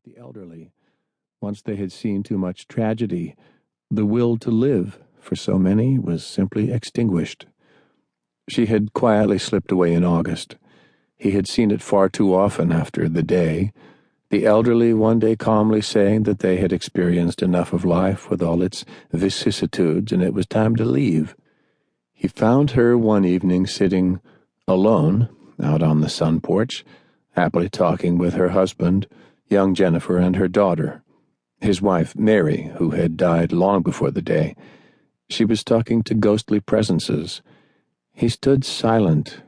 with the elderly. Once they had seen too much tragedy, the will to live, for so many, was simply extinguished. She had quietly slipped away in August. He had seen it far too often after the day, the elderly one day calmly saying that they had experienced enough of life with all its vicissitudes and it was time to leave. He found her one evening sitting alone out on the sun porch, happily talking with her husband, young Jennifer, and her daughter, his wife Mary, who had died long before the day. She was talking to ghostly presences. He stood silent,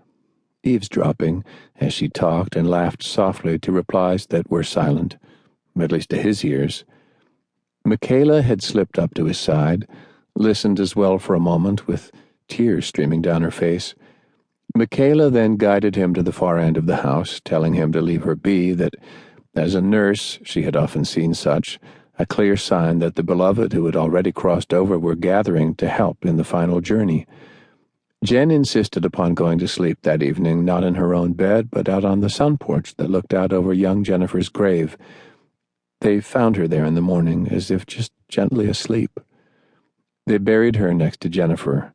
eavesdropping as she talked, and laughed softly to replies that were silent, at least to his ears. Michaela had slipped up to his side, listened as well for a moment, with tears streaming down her face. Michaela then guided him to the far end of the house, telling him to leave her be, that, as a nurse, she had often seen such, a clear sign that the beloved who had already crossed over were gathering to help in the final journey. Jen insisted upon going to sleep that evening, not in her own bed, but out on the sun porch that looked out over young Jennifer's grave. They found her there in the morning, as if just gently asleep. They buried her next to Jennifer.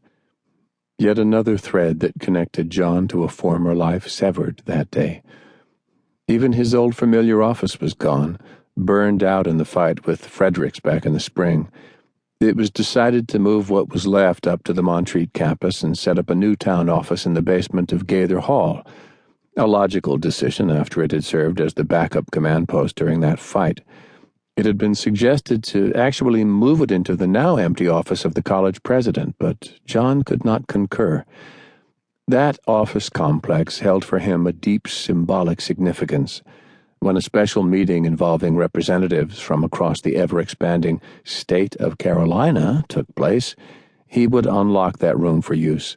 Yet another thread that connected John to a former life severed that day. Even his old familiar office was gone, burned out in the fight with Fredericks back in the spring. It was decided to move what was left up to the Montreat campus and set up a new town office in the basement of Gaither Hall, a logical decision after it had served as the backup command post during that fight. It had been suggested to actually move it into the now empty office of the college president, but John could not concur. That office complex held for him a deep symbolic significance. When a special meeting involving representatives from across the ever-expanding state of Carolina took place, he would unlock that room for use.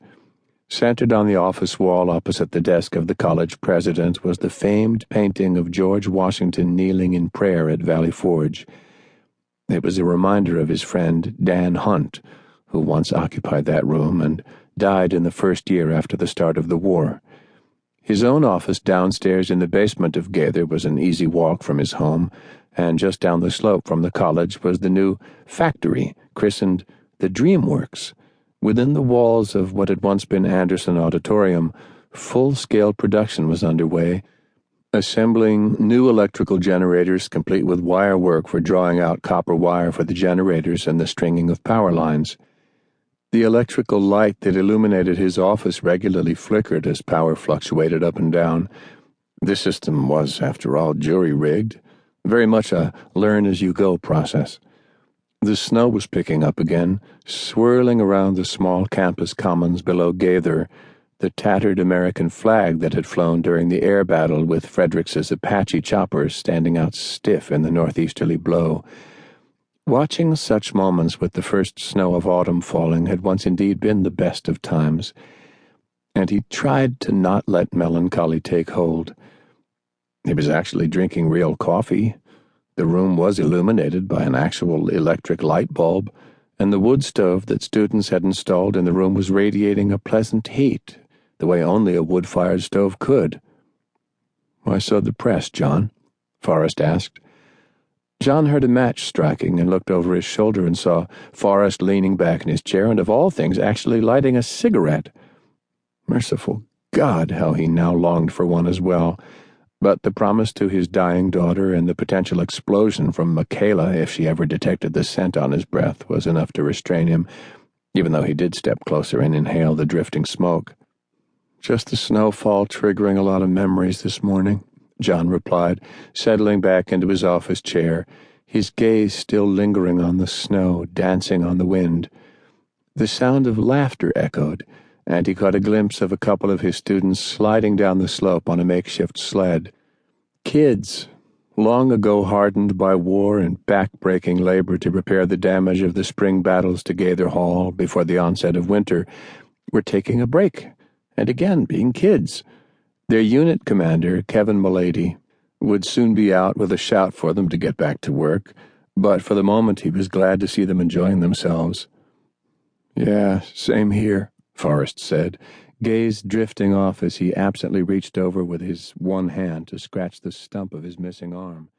Centered on the office wall opposite the desk of the college president was the famed painting of George Washington kneeling in prayer at Valley Forge. It was a reminder of his friend Dan Hunt, who once occupied that room and died in the first year after the start of the war. His own office downstairs in the basement of Gaither was an easy walk from his home, and just down the slope from the college was the new factory, christened the Dreamworks. Within the walls of what had once been Anderson Auditorium, full-scale production was underway, assembling new electrical generators complete with wire work for drawing out copper wire for the generators and the stringing of power lines. The electrical light that illuminated his office regularly flickered as power fluctuated up and down. The system was, after all, jury-rigged, very much a learn-as-you-go process. The snow was picking up again, swirling around the small campus commons below Gaither, the tattered American flag that had flown during the air battle with Fredericks's Apache choppers standing out stiff in the northeasterly blow. Watching such moments with the first snow of autumn falling had once indeed been the best of times, and he tried to not let melancholy take hold. He was actually drinking real coffee. The room was illuminated by an actual electric light bulb, and the wood stove that students had installed in the room was radiating a pleasant heat, the way only a wood-fired stove could. "Why so depressed, John?" Forrest asked. John heard a match striking and looked over his shoulder and saw Forrest leaning back in his chair and, of all things, actually lighting a cigarette. Merciful God, how he now longed for one as well. But the promise to his dying daughter and the potential explosion from Michaela if she ever detected the scent on his breath was enough to restrain him, even though he did step closer and inhale the drifting smoke. "Just the snowfall triggering a lot of memories this morning," John replied, settling back into his office chair, his gaze still lingering on the snow, dancing on the wind. The sound of laughter echoed, and he caught a glimpse of a couple of his students sliding down the slope on a makeshift sled. Kids, long ago hardened by war and back-breaking labor to repair the damage of the spring battles to Gaither Hall before the onset of winter, were taking a break, and again being kids. Their unit commander, Kevin Mulady, would soon be out with a shout for them to get back to work, but for the moment he was glad to see them enjoying themselves. "Yeah, same here," Forrest said, gaze drifting off as he absently reached over with his one hand to scratch the stump of his missing arm.